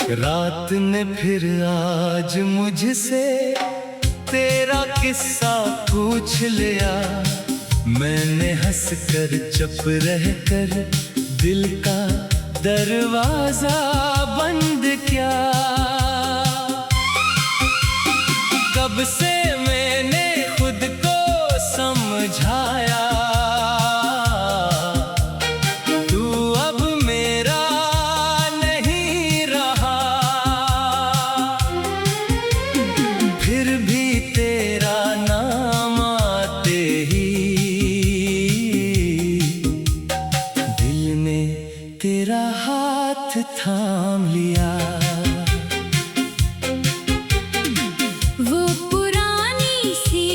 रात ने फिर आज मुझसे तेरा किस्सा पूछ लिया। मैंने हंसकर चुप रहकर दिल का दरवाजा बंद किया। कब से मैंने खुद को समझाया, तेरा हाथ थाम लिया। वो पुरानी सी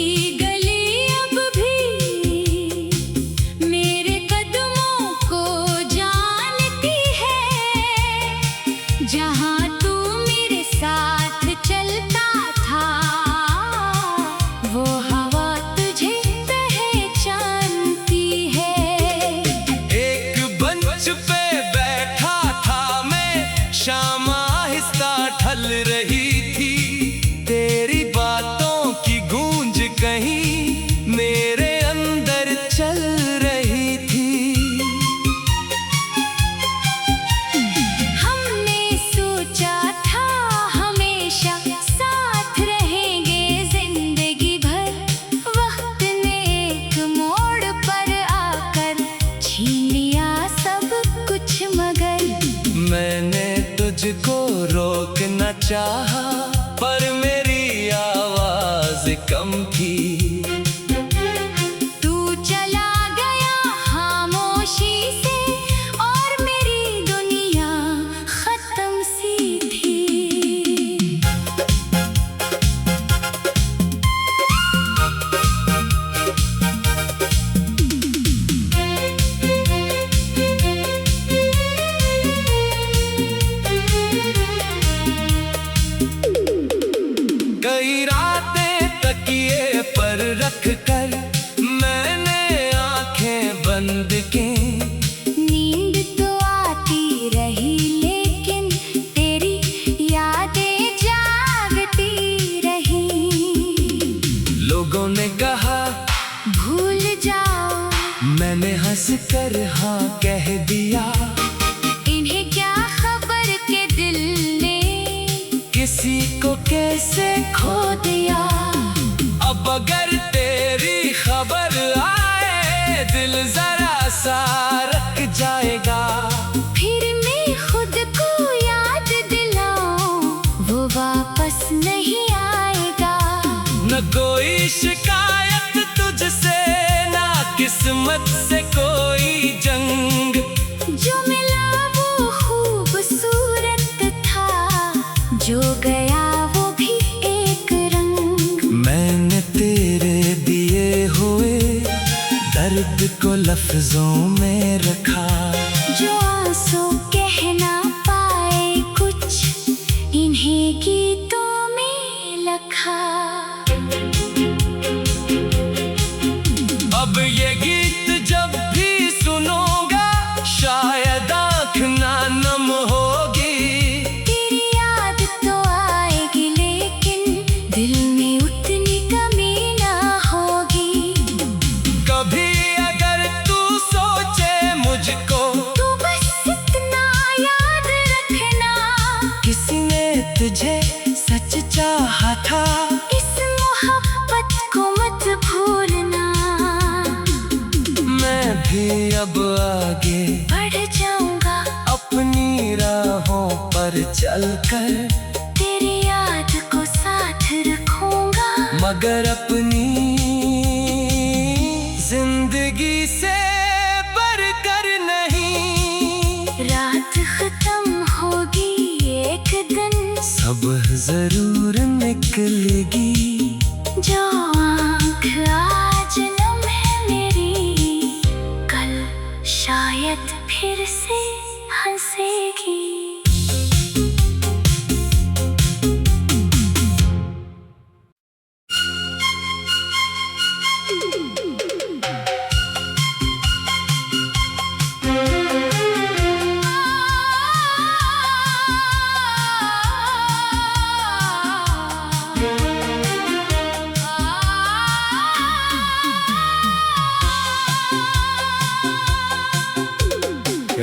गली अब भी मेरे कदमों को जानती है। जहाँ तू मेरे साथ चलता था, वो हवा तुझे पहचानती है। एक बंच पे शाम आहिस्ता ढल रही थी, तेरी बातों की गूंज कहीं मेरे अंदर चल रही थी। हमने सोचा था हमेशा साथ रहेंगे जिंदगी भर। वक्त ने एक मोड़ पर आकर छीन लिया सब कुछ, मगर मैंने तुझको रोकना चाहा, पर मेरी आवाज कम थी। तू चला गया खामोशी से और मेरी दुनिया खत्म सी थी। कई रातें तकिए पर रख कर मैंने आंखें बंद की। नींद तो आती रही लेकिन तेरी यादें जागती रही। लोगों ने कहा भूल जाओ, मैंने हंस कर हाँ कह दिया। इन्हें क्या खबर के दिल ने किसी को कैसे खो दिया। अब अगर तेरी खबर आए, दिल जरा सा रख जाएगा। फिर मैं खुद को याद दिलाऊं, वो वापस नहीं आएगा। न कोई शिकायत तुझसे, ना किस्मत से कोई जंग। जो मिला वो खूबसूरत था, जो गया वो भी एक रंग। मैंने तेरे दिए हुए दर्द को लफ्जों में रखा। जो आंसू कह ना पाए कुछ, इन्हें गीतों में लिखा। अब ये गीत जब भी सुनूंगा, शायद आँख ना नम होगी। तेरी याद तो आएगी लेकिन दिल में उतनी कमी ना होगी। कभी अगर तू सोचे मुझको, तू बस इतना याद रखना, किसी ने तुझे सच चाहा था। इस मोहब्बत को मत भूलना। मैं भी अब आगे बढ़ जाऊंगा अपनी राहों पर चलकर, तेरी याद को साथ रखूंगा। मगर अपनी जिंदगी से बढ़कर नहीं। रात खत्म होगी एक दिन, सुबह जरूर निकलेगी। जो आँख आज नम है मेरी, कल शाम फिर से हंसेगी।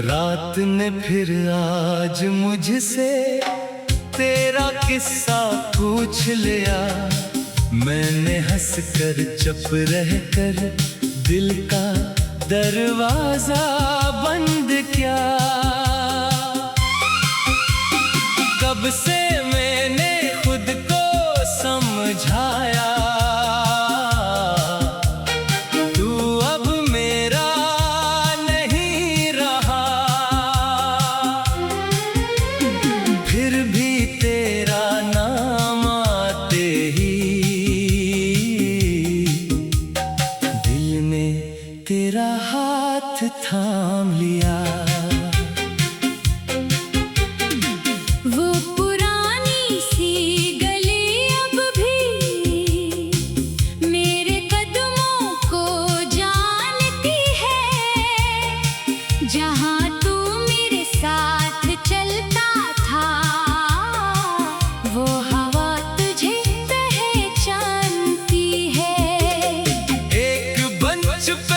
रात ने फिर आज मुझसे तेरा किस्सा पूछ लिया। मैंने हंसकर चुप रहकर दिल का दरवाजा बंद किया। कब से मैंने खुद को समझाया, तेरा हाथ थाम लिया। वो पुरानी सी गली अब भी मेरे कदमों को जानती है। जहाँ तू मेरे साथ चलता था, वो हवा तुझे पहचानती है। एक बंच पे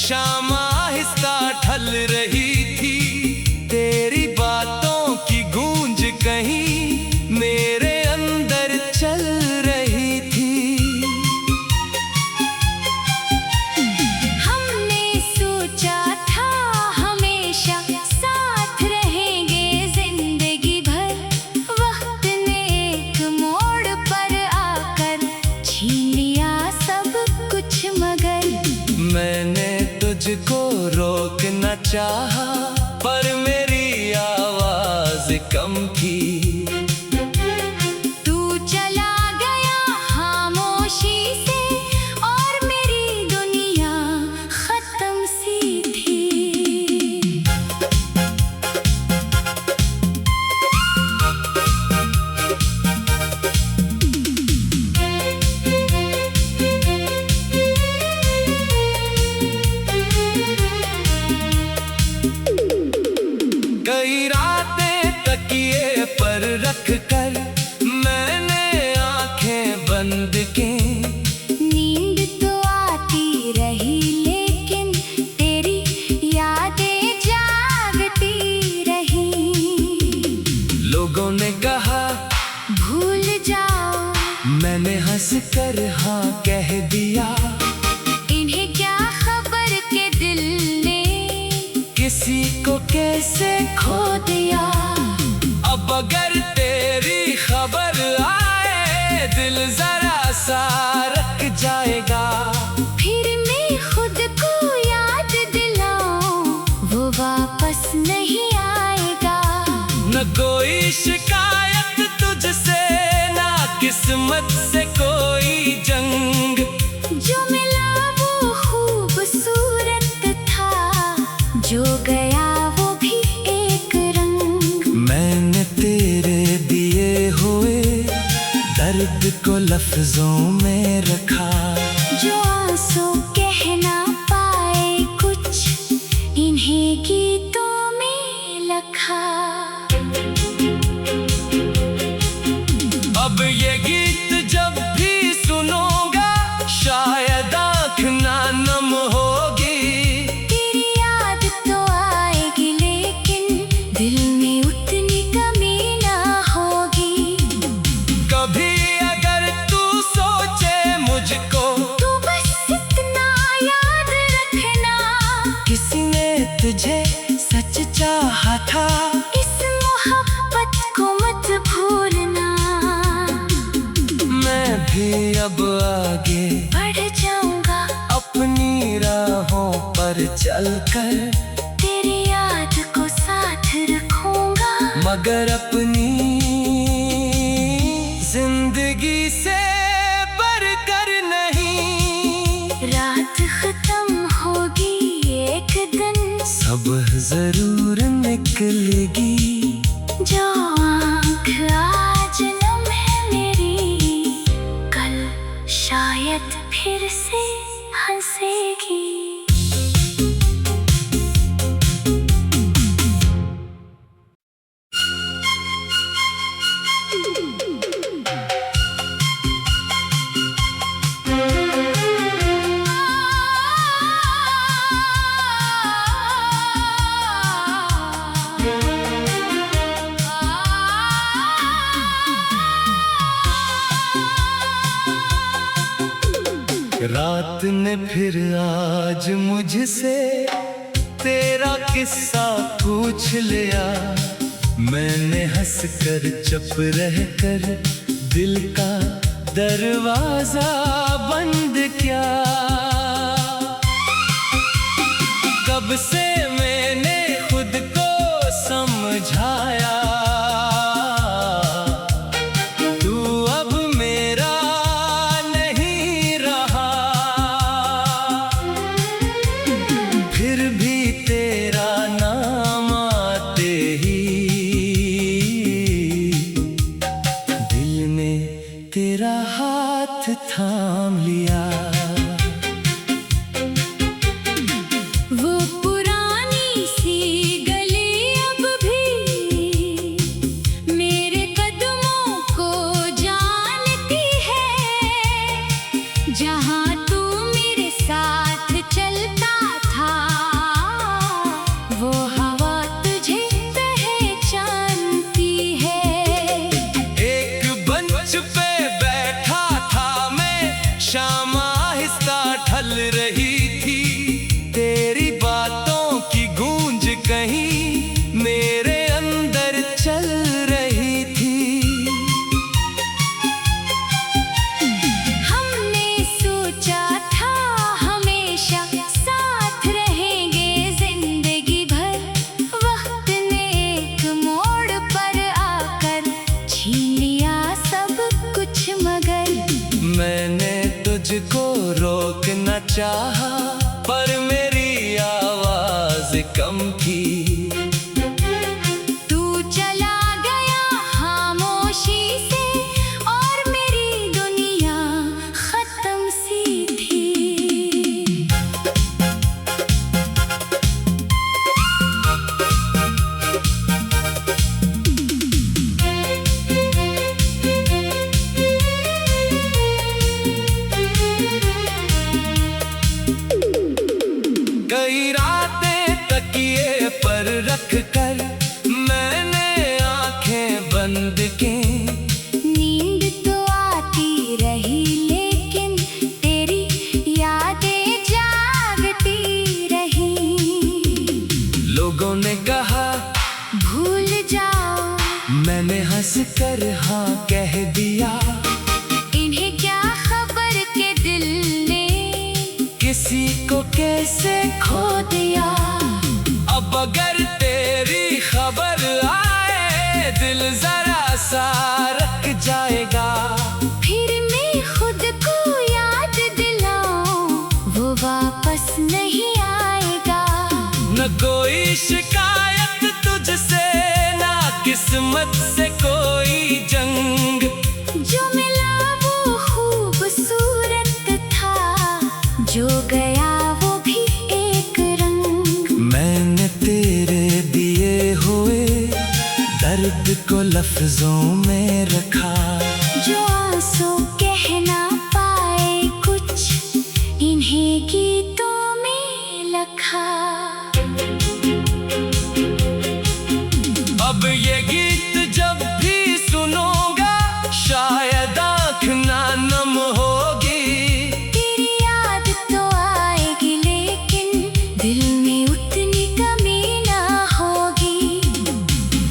शाम आहिस्ता ढल रही थी, तेरी बातों की गूंज कहीं मेरे अंदर चल रही थी। हमने सोचा था हमेशा साथ रहेंगे जिंदगी भर। वक्त ने एक मोड़ पर आकर छीन लिया सब कुछ, मगर मैंने तुझको रोकना चाहा, पर मेरी आवाज कम थी। तू चला गया खामोशी से और मेरी दुनिया खत्म सी थी। कई रातें तकिए पर रख कर मैंने आंखें बंद की। नींद तो आती रही लेकिन तेरी यादें जागती रही। लोगों ने कहा भूल जाओ, मैंने हंस कर हाँ कह दिया। इन्हें क्या खबर के दिल ने किसी को कैसे खो दिया। अब अगर तेरी खबर आए, दिल जरा सा रख जाएगा। फिर मैं खुद को याद दिलाऊं, वो वापस नहीं आएगा। न कोई शिकायत तुझसे, ना किस्मत से कोई जंग। जो मिला वो खूबसूरत था, जो गया वो भी एक रंग। मैंने तेरे दिए हुए दर्द को लफ्जों में रखा। जो आंसू कह ना पाए कुछ, इन्हें गीतों में लिखा। अब ये गीत जब भी सुनूंगा, शायद आँख ना नम होगी। तेरी याद तो आएगी लेकिन दिल में उतनी कमी ना होगी। कभी अगर तू सोचे मुझको, तू बस इतना याद रखना, किसी ने तुझे सच चाहा था। इस मोहब्बत को मत भूलना। मैं भी अब आगे बढ़ जाऊंगा अपनी राहों पर चलकर, तेरी याद को साथ रखूंगा। मगर अपनी जिंदगी से बढ़कर नहीं। रात खत्म होगी एक रात फिर से हंसेगी। रात ने फिर आज मुझसे तेरा किस्सा पूछ लिया। मैंने हंसकर चुप रहकर दिल का दरवाजा बंद किया। कब से मैंने खुद को समझाया, तू अब मेरा नहीं रहा। फिर भी तेरा नाम आते ही दिल ने तेरा हाथ थाम लिया। वो पुरानी सी गली अब भी मेरे कदमों को जानती है। जहाँ तू मेरे साथ चलता था, वो हवा तुझे पहचानती है। एक बंच पे बैठा था मैं, शाम आहिस्ता ढल रही थी। तेरी बातों की गूंज कहीं मेरे अंदर चल रही थी। हमने सोचा था हमेशा साथ रहेंगे जिंदगी भर। वक्त ने एक मोड़ पर आकर छीन लिया सब कुछ, मगर मैंने तुझको रोकना चाहा, पर मेरी आवाज कम थी। तू चला गया खामोशी से और मेरी दुनिया खत्म सी थी। कई रातें तकिए पर रख कर मैंने आंखें बंद की। नींद तो आती रही लेकिन तेरी यादें जागती रही। लोगों ने कहा भूल जाओ, मैंने हंस कर हाँ कह दिया। इन्हें क्या खबर के दिल ने किसी को कैसे खो दिया। अब अगर तेरी खबर आए, दिल जरा सा रख जाएगा। फिर मैं खुद को याद दिलाऊं, वो वापस नहीं आएगा। न कोई शिकायत तुझसे, ना किस्मत से कोई जंग। जो मिला वो खूबसूरत था, जो गया वो भी एक रंग। मैंने तेरे दिए हुए दर्द को लफ्जों में रखा। जो आंसू कह ना पाए कुछ, इन्हें गीतों में लिखा। अब ये गीत जब भी सुनूंगा, शायद आँख ना नम होगी। तेरी याद तो आएगी लेकिन दिल में उतनी कमी ना होगी।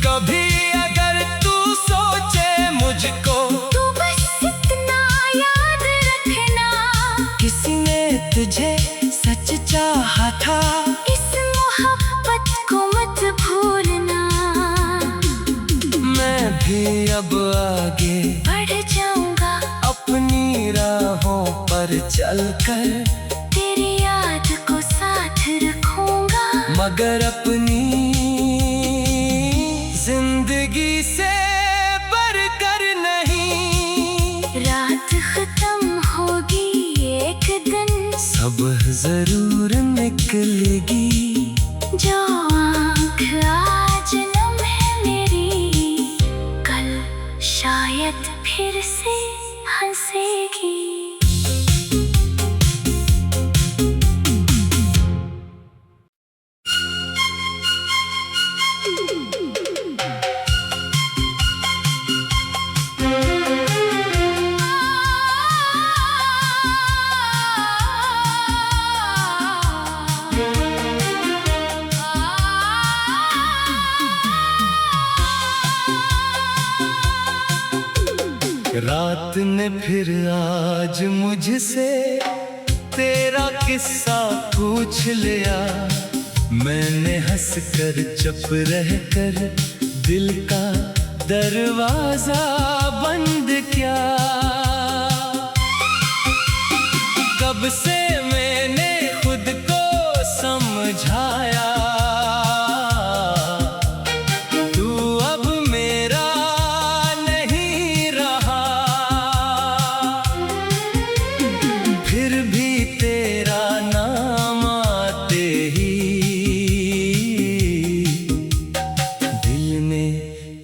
कभी अगर तू सोचे मुझको, तू बस इतना याद रखना, किसी ने तुझे सच चाहा था। इस मोहब्बत को मत भूलना। मैं भी अब आगे बढ़ जाऊंगा अपनी राहों पर चलकर, तेरी याद को साथ रखूंगा। मगर अपनी जिंदगी से बढ़कर नहीं। रात खत्म होगी निकलेगी। जो आँख आज नम है मेरी, कल शायद फिर से हंसेगी। रात ने फिर आज मुझसे तेरा किस्सा पूछ लिया। मैंने हंसकर चुप रहकर दिल का दरवाजा बंद किया। कब से मैंने खुद को समझाया,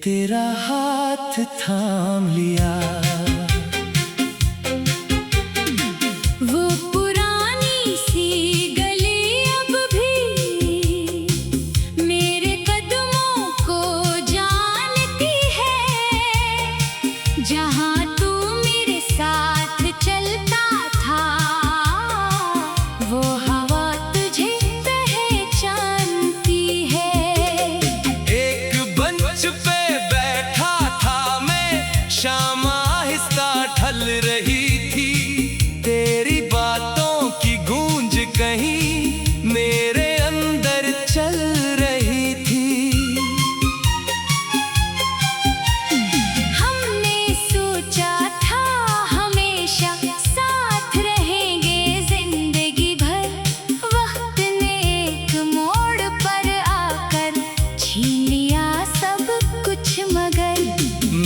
तेरा हाथ थाम लिया। वो पुरानी सी गली अब भी मेरे कदमों को जानती है। जहाँ तू मेरे साथ चलता था, वो हवा तुझे पहचानती है। एक बंच पे शाम आहिस्ता ढल रही थी। तेरी बातों की गूंज कहीं मेरे अंदर चल रही थी। हमने सोचा था हमेशा साथ रहेंगे जिंदगी भर। वक्त ने एक मोड़ पर आकर छीन लिया सब कुछ, मगर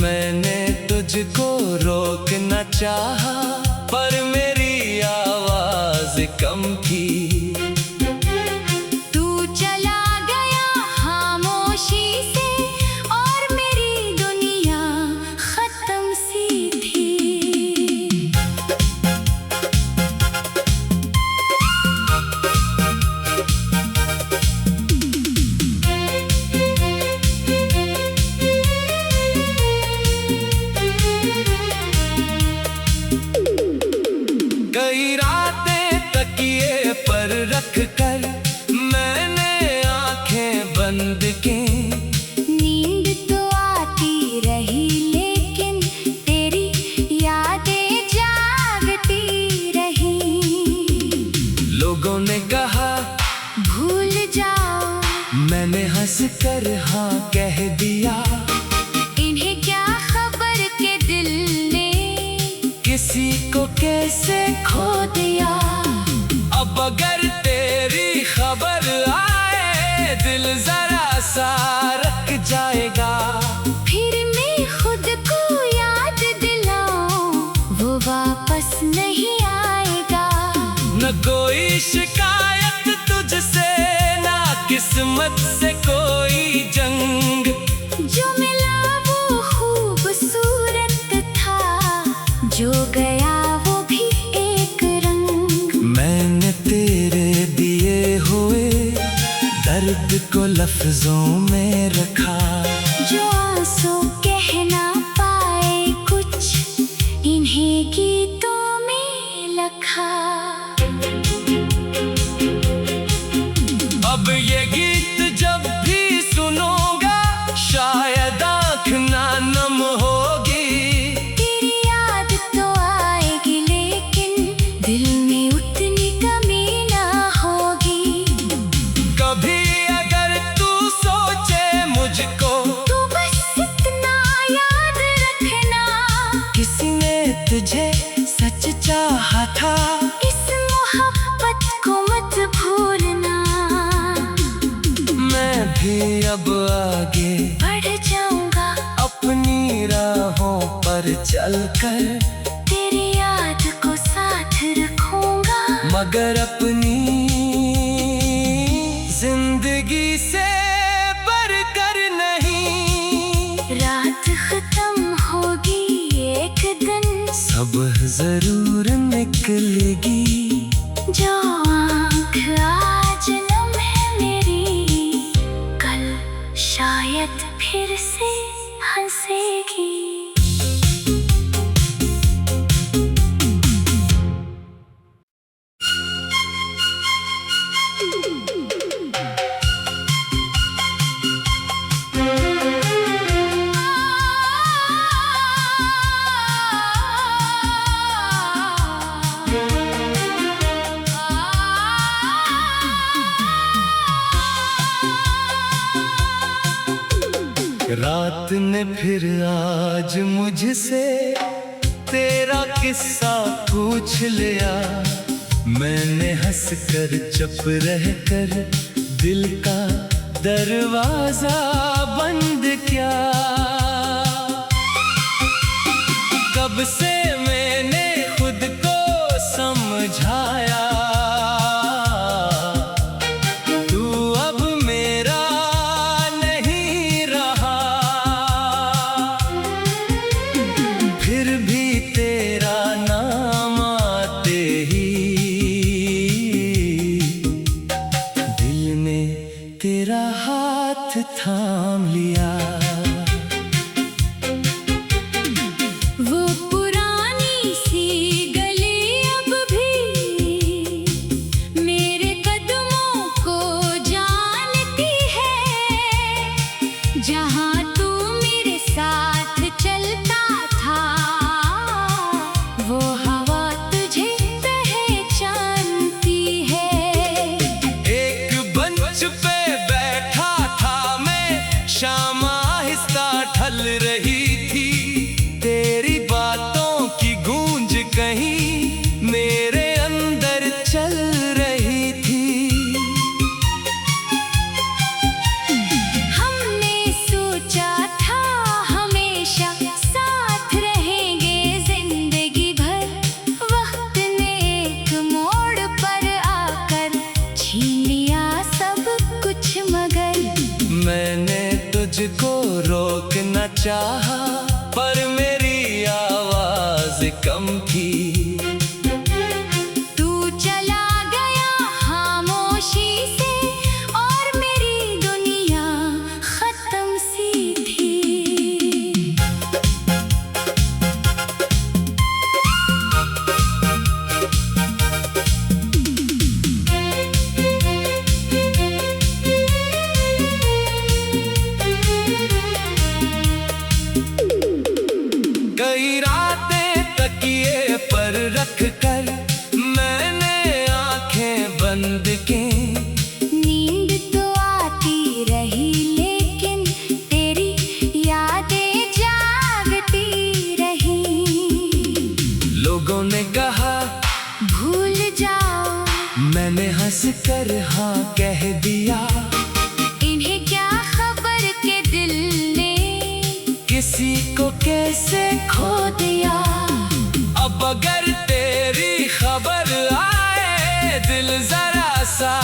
मैंने तुझको रोकना चाहा, पर मेरी आवाज कम थी। तू चला गया खामोशी से, और मेरी दुनिया खत्म सी थी। कई रातें तकिए पर रख कर मैंने आंखें बंद की। नींद तो आती रही लेकिन तेरी यादें जागती रही। लोगों ने कहा भूल जाओ, मैंने हंसकर हाँ कह दिया। इन्हें क्या खबर के दिल ने किसी को कैसे खो दिया। अब अगर तेरी खबर आए, दिल जरा सा रख जाएगा। फिर मैं खुद को याद दिलाऊं, वो वापस नहीं आएगा। न कोई शिकायत तुझसे, ना किस्मत से कोई जंग। जो मिला वो खूबसूरत था, जो गया वो भी एक रंग। मैंने तेरे दिए हुए दर्द को लफ्जों में रखा। जो आंसू कह ना पाए कुछ, इन्हें गीतों में लिखा। अब ये गीत जब भी सुनूंगा, शायद आँख ना नम होगी। तेरी याद तो आएगी लेकिन दिल में उतनी कमी ना होगी। कभी अगर तू सोचे मुझको, तू बस इतना याद रखना, किसी ने तुझे सच चाहा था। इस मोहब्बत को मत भूलना। मैं भी अब आगे बढ़ जाऊंगा अपनी राहों पर चलकर, तेरी याद को साथ रखूंगा। मगर अपनी निकलेगी। जो आँख आज नम है मेरी, कल शायद फिर से हंसेगी। रात ने फिर आज मुझसे तेरा किस्सा पूछ लिया। मैंने हंसकर चुप रहकर दिल का दरवाजा बंद किया। कब से मैंने खुद को समझाया, तेरा हाथ थाम लिया। वो पुरानी सी गली अब भी मेरे कदमों को जानती है। जहाँ तू मेरे साथ चलता था, वो हवा तुझे पहचानती है। एक बंच पे शाम आहिस्ता ढल रही थी, तेरी बातों की गूंज कहीं मेरे अंदर चल रही थी। हमने सोचा था हमेशा साथ रहेंगे जिंदगी भर। वक्त ने एक मोड़ पर आकर छीन लिया सब कुछ, मगर मैंने तुझको रोकना चाहा, पर मेरी आवाज कम थी। तू चला गया खामोशी से, और मेरी दुनिया खत्म सी थी। कई रातें तकिए पर रख कर मैंने आंखें बंद की। नींद तो आती रही लेकिन तेरी यादें जागती रही। लोगों ने कहा भूल जाओ, मैंने हंस कर हाँ कह दिया। इन्हें क्या खबर के दिल ने किसी को कैसे खो दिया। अब अगर तेरी खबर आए, दिल जरा सा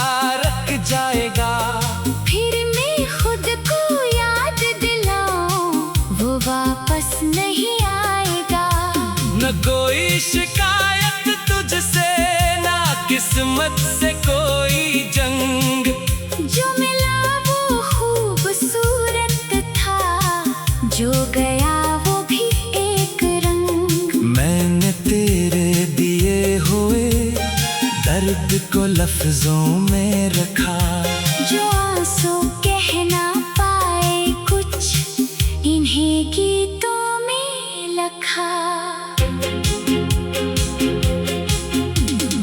रख जाएगा। फिर मैं खुद को याद दिलाऊं, वो वापस नहीं आएगा। न कोई शिकायत तुझसे, ना किस्मत से कोई जंग। जो मिला वो खूबसूरत था, जो गया वो भी एक रंग। मैंने तेरे दिए हुए दर्द को लफ्जों में रखा। जो आंसू कह ना पाए कुछ, इन्हें गीतों में लिखा।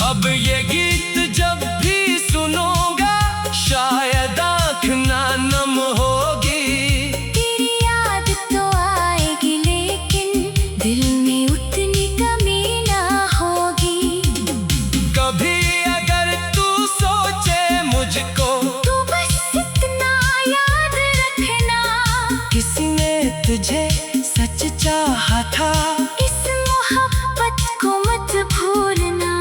अब ये गीत जब भी सुनूंगा, शायद आँख ना नम होगी। तेरी याद तो आएगी लेकिन दिल में उतनी कमी ना होगी। कभी अगर तू सोचे मुझको, तू बस इतना याद रखना, किसी ने तुझे सच चाहा था। इस मोहब्बत को मत भूलना।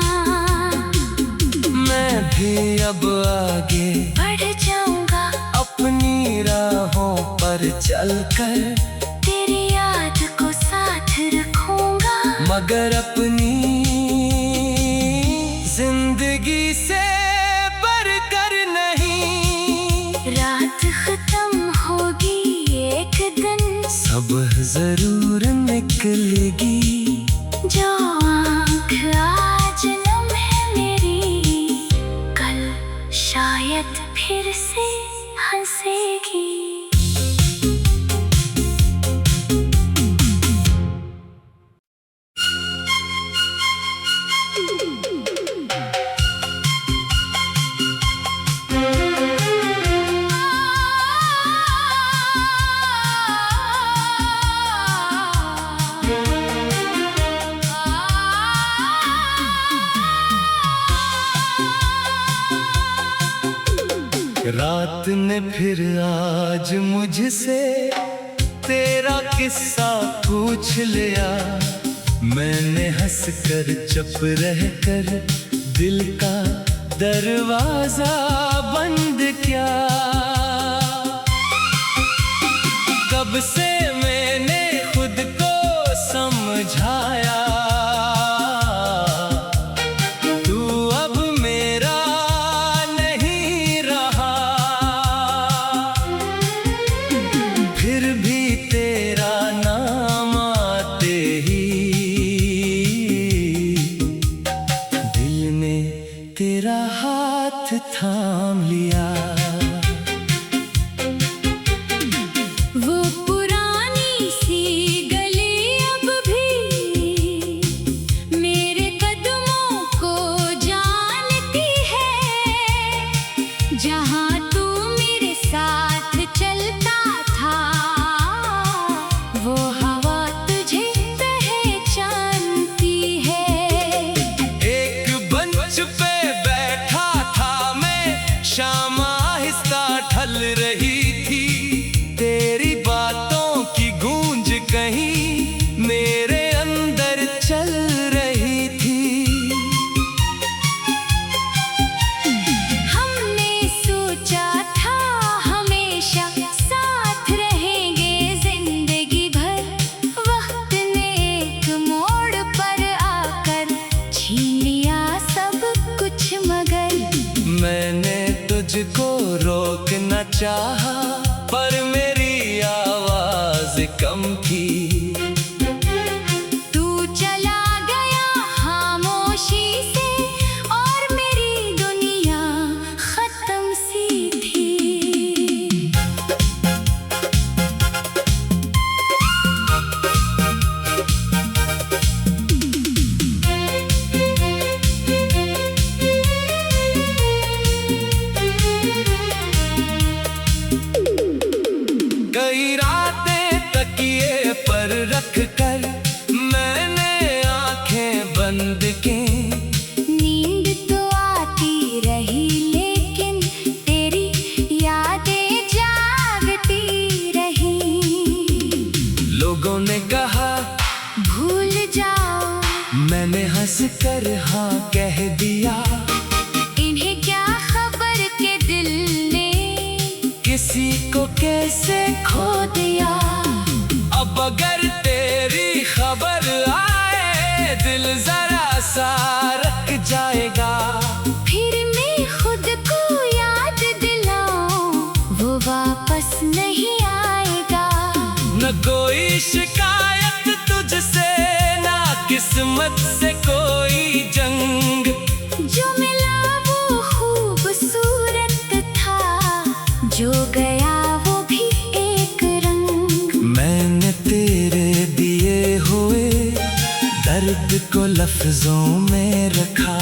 मैं भी अब आगे बढ़ जाऊंगा अपनी राहों पर चलकर, तेरी याद को साथ रखूंगा। मगर अपनी जिंदगी से बढ़कर नहीं। रात खत्म होगी एक दिन, सुबह जरूर निकलेगी। जो आँख आज नम है मेरी, कल शायद फिर से हंसेगी। रात ने फिर आज मुझसे तेरा किस्सा पूछ लिया। मैंने हंसकर चुप रहकर दिल का दरवाजा बंद किया। कब से मैंने खुद को समझाया, तेरा हाथ थाम लिया। वो पुरानी सी गली अब भी मेरे कदमों को जानती है। जहाँ तू मेरे साथ चलता था, वो हवा तुझे पहचानती है। एक बंच पे शाम आहिस्ता ढल रही थी। तेरी बातों की गूंज कहीं मेरे अंदर चल रही थी। हमने सोचा था हमेशा साथ रहेंगे जिंदगी भर। वक्त ने एक मोड़ पर आकर छीन लिया सब कुछ, मगर मैंने तुझको रोकना चाहा, पर मेरी आवाज कम थी। तू चला गया खामोशी से, और मेरी दुनिया खत्म सी थी। कई रातें तकिए पर रख कर मैंने आंखें बंद की। नींद तो आती रही लेकिन तेरी यादें जागती रही। लोगों ने कहा भूल जाओ, मैंने हंस कर हाँ कह दिया। इन्हें क्या खबर के दिल ने किसी को कैसे खो दिया। अब अगर तेरी खबर आए, दिल जरा सा रख जाएगा। फिर मैं खुद को याद दिलाऊं, वो वापस नहीं आएगा। न कोई शिकायत तुझसे, ना किस्मत से कोई जंग। जो मिला वो खूबसूरत था, जो गया वो भी एक रंग। मैंने तेरे दिए हुए दर्द को लफ्जों में रखा।